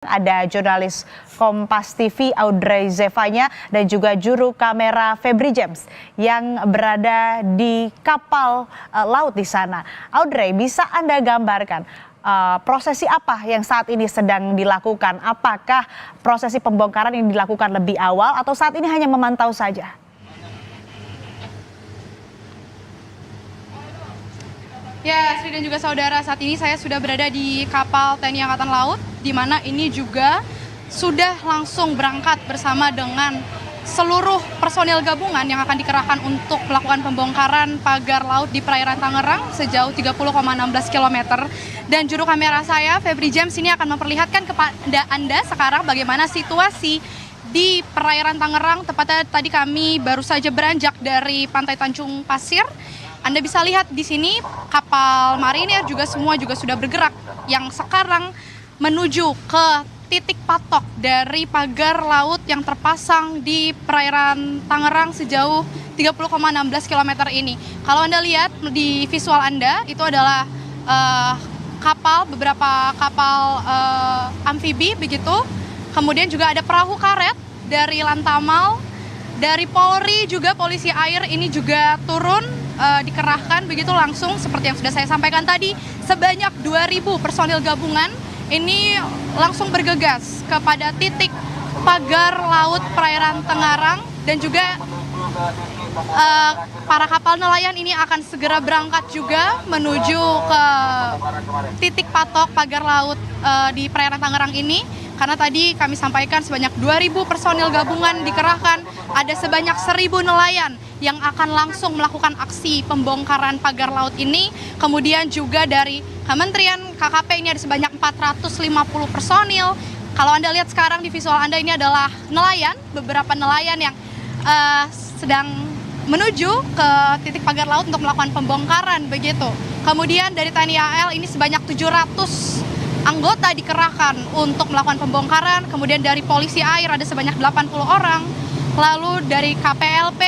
Ada jurnalis Kompas TV Audrey Zevanya dan juga juru kamera Febri James yang berada di kapal laut di sana. Audrey, bisa Anda gambarkan prosesi apa yang saat ini sedang dilakukan? Apakah prosesi pembongkaran yang dilakukan lebih awal atau saat ini hanya memantau saja? Ya, Sri dan juga saudara, saat ini saya sudah berada di kapal TNI Angkatan Laut, di mana ini juga sudah langsung berangkat bersama dengan seluruh personil gabungan yang akan dikerahkan untuk melakukan pembongkaran pagar laut di perairan Tangerang sejauh 30,16 km. Dan juru kamera saya, Febri James, ini akan memperlihatkan kepada Anda sekarang bagaimana situasi di perairan Tangerang. Tepatnya tadi kami baru saja beranjak dari Pantai Tanjung Pasir. Anda bisa lihat di sini kapal marinir juga semua juga sudah bergerak yang sekarang menuju ke titik patok dari pagar laut yang terpasang di perairan Tangerang sejauh 30,16 km ini. Kalau Anda lihat di visual Anda itu adalah beberapa kapal amfibi begitu. Kemudian juga ada perahu karet dari Lantamal, dari Polri juga polisi air ini juga turun dikerahkan begitu langsung seperti yang sudah saya sampaikan tadi. Sebanyak 2.000 personil gabungan ini langsung bergegas kepada titik pagar laut perairan Tangerang dan juga para kapal nelayan ini akan segera berangkat juga menuju ke titik patok pagar laut di perairan Tangerang ini. Karena tadi kami sampaikan sebanyak 2.000 personil gabungan dikerahkan, ada sebanyak 1.000 nelayan yang akan langsung melakukan aksi pembongkaran pagar laut ini. Kemudian juga dari Kementerian KKP ini ada sebanyak 450 personil. Kalau Anda lihat sekarang di visual Anda ini adalah nelayan, beberapa nelayan yang sedang menuju ke titik pagar laut untuk melakukan pembongkaran begitu. Kemudian dari TNI AL ini sebanyak 700 anggota dikerahkan untuk melakukan pembongkaran. Kemudian dari polisi air ada sebanyak 80 orang. Lalu dari KPLP,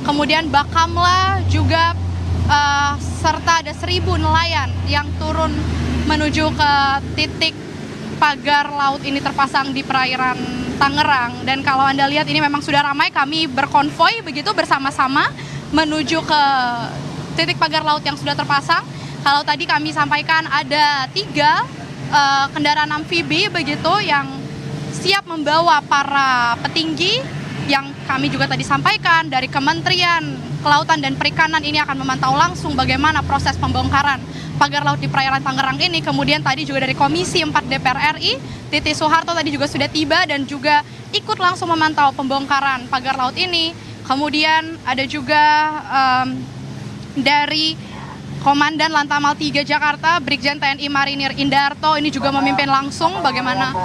kemudian Bakamla juga serta ada 1.000 nelayan yang turun menuju ke titik pagar laut ini terpasang di perairan Tangerang. Dan kalau Anda lihat ini memang sudah ramai, kami berkonvoi begitu bersama-sama menuju ke titik pagar laut yang sudah terpasang. Kalau tadi kami sampaikan ada 3 kendaraan amfibi begitu yang siap membawa para petinggi yang kami juga tadi sampaikan dari Kementerian Kelautan dan Perikanan ini akan memantau langsung bagaimana proses pembongkaran pagar laut di perairan Tangerang ini. Kemudian tadi juga dari Komisi 4 DPR RI, Titi Soeharto tadi juga sudah tiba dan juga ikut langsung memantau pembongkaran pagar laut ini. Kemudian ada juga dari Komandan Lantamal 3 Jakarta, Brigjen TNI Marinir Indarto ini juga memimpin langsung bagaimana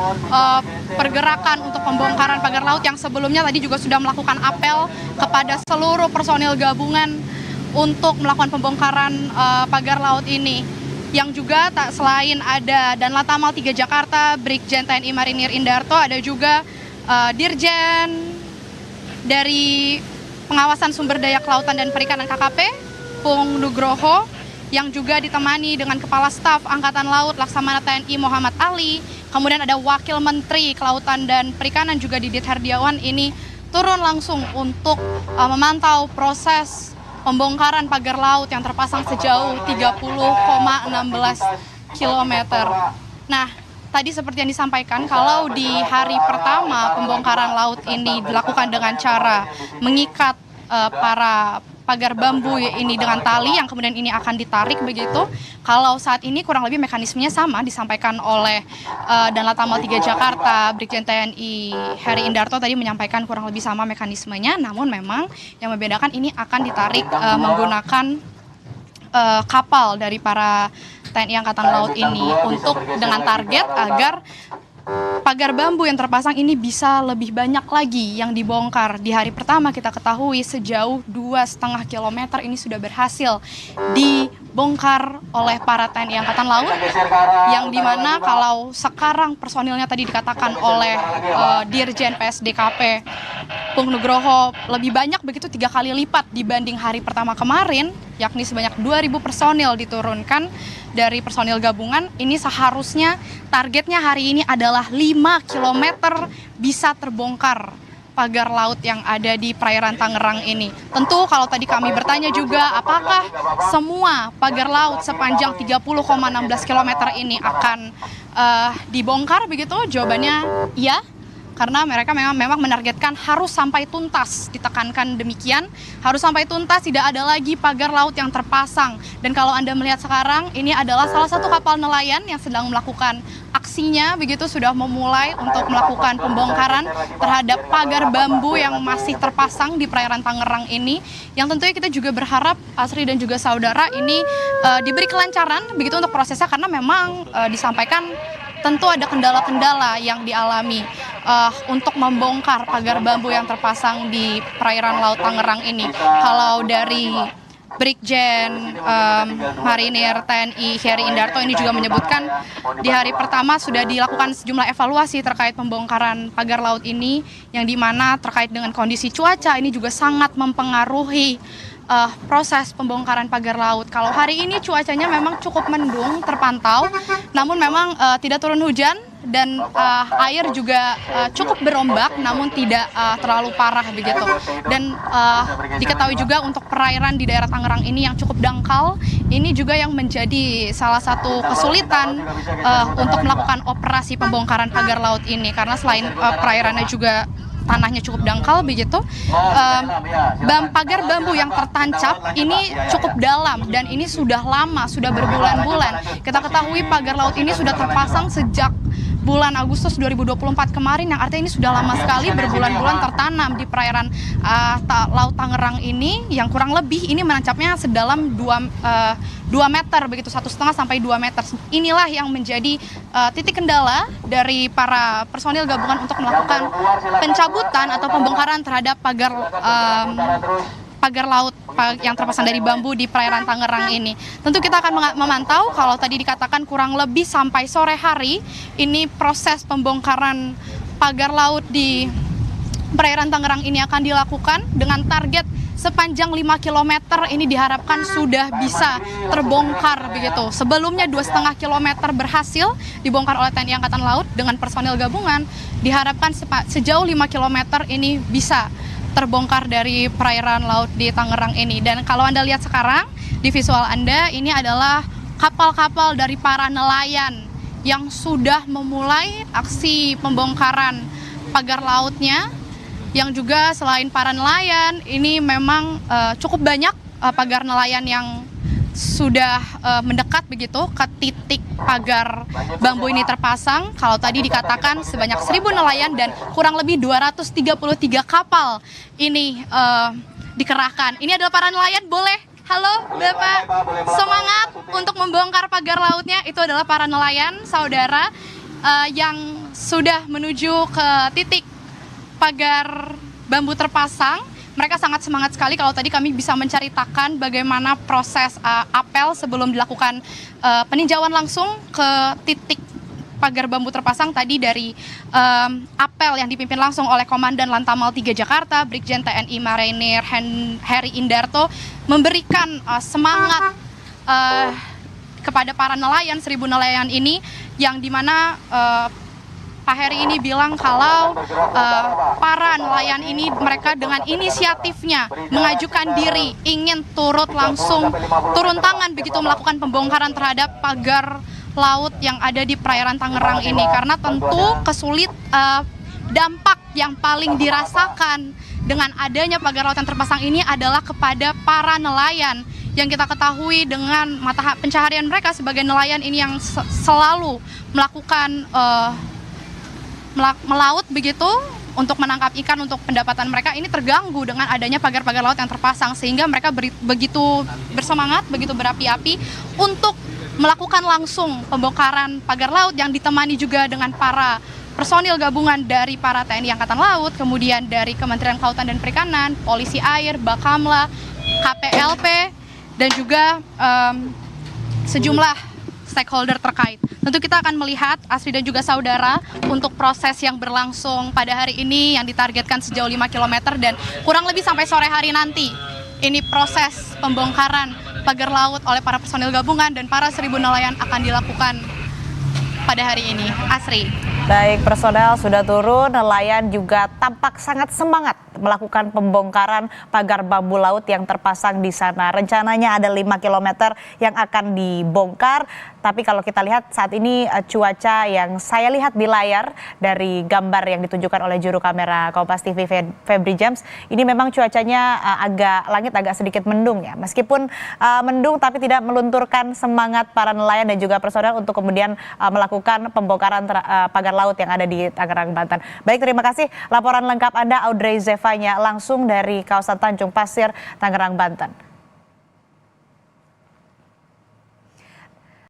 pergerakan untuk pembongkaran pagar laut yang sebelumnya tadi juga sudah melakukan apel kepada seluruh personil gabungan untuk melakukan pembongkaran pagar laut ini. Yang juga tak selain ada dan Lantamal 3 Jakarta, Brigjen TNI Marinir Indarto, ada juga Dirjen dari Pengawasan Sumber Daya Kelautan dan Perikanan KKP, Pung Nugroho, yang juga ditemani dengan Kepala Staf Angkatan Laut Laksamana TNI Muhammad Ali. Kemudian ada Wakil Menteri Kelautan dan Perikanan juga Didit Herdiawan ini turun langsung untuk memantau proses pembongkaran pagar laut yang terpasang sejauh 30,16 km. Nah, tadi seperti yang disampaikan, kalau di hari pertama pembongkaran laut ini dilakukan dengan cara mengikat para pagar bambu ini dengan tali yang kemudian ini akan ditarik begitu. Kalau saat ini kurang lebih mekanismenya sama disampaikan oleh dan Lantamal 3 Jakarta, Brigjen TNI Heri Indarto tadi menyampaikan kurang lebih sama mekanismenya, namun memang yang membedakan ini akan ditarik menggunakan kapal dari para TNI Angkatan Laut ini untuk dengan target agar pagar bambu yang terpasang ini bisa lebih banyak lagi yang dibongkar. Di hari pertama kita ketahui sejauh 2,5 km ini sudah berhasil dibongkar oleh para TNI Angkatan Laut, yang dimana kalau sekarang personilnya tadi dikatakan oleh Dirjen PSDKP Pung Nugroho lebih banyak begitu 3 kali lipat dibanding hari pertama kemarin, yakni sebanyak 2.000 personil diturunkan dari personil gabungan. Ini seharusnya targetnya hari ini adalah 5 km bisa terbongkar pagar laut yang ada di perairan Tangerang ini. Tentu kalau tadi kami bertanya juga apakah semua pagar laut sepanjang 30,16 km ini akan dibongkar begitu? Jawabannya iya. Karena mereka memang menargetkan harus sampai tuntas, ditekankan demikian, harus sampai tuntas, tidak ada lagi pagar laut yang terpasang. Dan kalau Anda melihat sekarang, ini adalah salah satu kapal nelayan yang sedang melakukan aksinya, begitu sudah memulai untuk melakukan pembongkaran terhadap pagar bambu yang masih terpasang di perairan Tangerang ini, yang tentunya kita juga berharap Asri dan juga saudara ini diberi kelancaran begitu untuk prosesnya, karena memang disampaikan tentu ada kendala-kendala yang dialami untuk membongkar pagar bambu yang terpasang di perairan Laut Tangerang ini. Kalau dari Brigjen Marinir TNI Heri Indarto ini juga menyebutkan di hari pertama sudah dilakukan sejumlah evaluasi terkait pembongkaran pagar laut ini, yang dimana terkait dengan kondisi cuaca ini juga sangat mempengaruhi proses pembongkaran pagar laut. Kalau hari ini cuacanya memang cukup mendung terpantau, namun memang tidak turun hujan dan air juga cukup berombak, namun tidak terlalu parah begitu. Dan diketahui juga untuk perairan di daerah Tangerang ini yang cukup dangkal, ini juga yang menjadi salah satu kesulitan untuk melakukan operasi pembongkaran pagar laut ini, karena selain perairannya juga tanahnya cukup dangkal begitu, pagar bambu yang tertancap ini cukup dalam dan ini sudah lama, sudah berbulan-bulan. Kita ketahui pagar laut ini sudah terpasang sejak bulan Agustus 2024 kemarin, yang artinya ini sudah lama sekali berbulan-bulan tertanam di perairan Laut Tangerang ini, yang kurang lebih ini menancapnya sedalam 2 meter begitu, 1,5 sampai 2 meter. Inilah yang menjadi titik kendala dari para personil gabungan untuk melakukan pencabutan atau pembongkaran terhadap pagar laut yang terpasang dari bambu di perairan Tangerang ini. Tentu kita akan memantau, kalau tadi dikatakan kurang lebih sampai sore hari ini proses pembongkaran pagar laut di perairan Tangerang ini akan dilakukan dengan target sepanjang 5 km ini diharapkan sudah bisa terbongkar begitu. Sebelumnya 2,5 km berhasil dibongkar oleh TNI Angkatan Laut dengan personil gabungan. Diharapkan sejauh 5 km ini bisa terbongkar dari perairan laut di Tangerang ini. Dan kalau Anda lihat sekarang di visual Anda, ini adalah kapal-kapal dari para nelayan yang sudah memulai aksi pembongkaran pagar lautnya, yang juga selain para nelayan, ini memang cukup banyak pagar nelayan yang sudah mendekat begitu ke titik pagar bambu ini terpasang. Kalau tadi dikatakan sebanyak 1.000 nelayan dan kurang lebih 233 kapal ini dikerahkan. Ini adalah para nelayan, boleh? Halo Bapak, semangat untuk membongkar pagar lautnya. Itu adalah para nelayan, saudara, yang sudah menuju ke titik pagar bambu terpasang. Mereka sangat semangat sekali. Kalau tadi kami bisa menceritakan bagaimana proses apel sebelum dilakukan peninjauan langsung ke titik pagar bambu terpasang tadi, dari apel yang dipimpin langsung oleh Komandan Lantamal 3 Jakarta, Brigjen TNI Marinir Heri Indarto, memberikan semangat kepada para nelayan, 1.000 nelayan ini, yang dimana Pak Heri ini bilang kalau para nelayan ini, mereka dengan inisiatifnya mengajukan diri ingin turun tangan begitu melakukan pembongkaran terhadap pagar laut yang ada di perairan Tangerang ini, karena tentu dampak yang paling dirasakan dengan adanya pagar laut yang terpasang ini adalah kepada para nelayan, yang kita ketahui dengan mata pencaharian mereka sebagai nelayan ini yang selalu melakukan melaut begitu untuk menangkap ikan, untuk pendapatan mereka ini terganggu dengan adanya pagar-pagar laut yang terpasang, sehingga mereka begitu bersemangat, begitu berapi-api untuk melakukan langsung pembongkaran pagar laut, yang ditemani juga dengan para personil gabungan dari para TNI Angkatan Laut, kemudian dari Kementerian Kelautan dan Perikanan, Polisi Air, Bakamla, KPLP, dan juga sejumlah stakeholder terkait. Tentu kita akan melihat, Asri dan juga saudara, untuk proses yang berlangsung pada hari ini yang ditargetkan sejauh 5 km dan kurang lebih sampai sore hari nanti. Ini proses pembongkaran pagar laut oleh para personil gabungan dan para 1.000 nelayan akan dilakukan pada hari ini. Asri. Baik, personel sudah turun, nelayan juga tampak sangat semangat melakukan pembongkaran pagar bambu laut yang terpasang di sana. Rencananya ada 5 km yang akan dibongkar, tapi kalau kita lihat saat ini cuaca yang saya lihat di layar dari gambar yang ditunjukkan oleh juru kamera Kompas TV Febri James, ini memang cuacanya langit agak sedikit mendung ya. Meskipun mendung tapi tidak melunturkan semangat para nelayan dan juga personel untuk kemudian melakukan pembongkaran pagar laut yang ada di Tangerang, Banten. Baik, terima kasih laporan lengkap Anda Audrey Zevanya langsung dari kawasan Tanjung Pasir, Tangerang, Banten.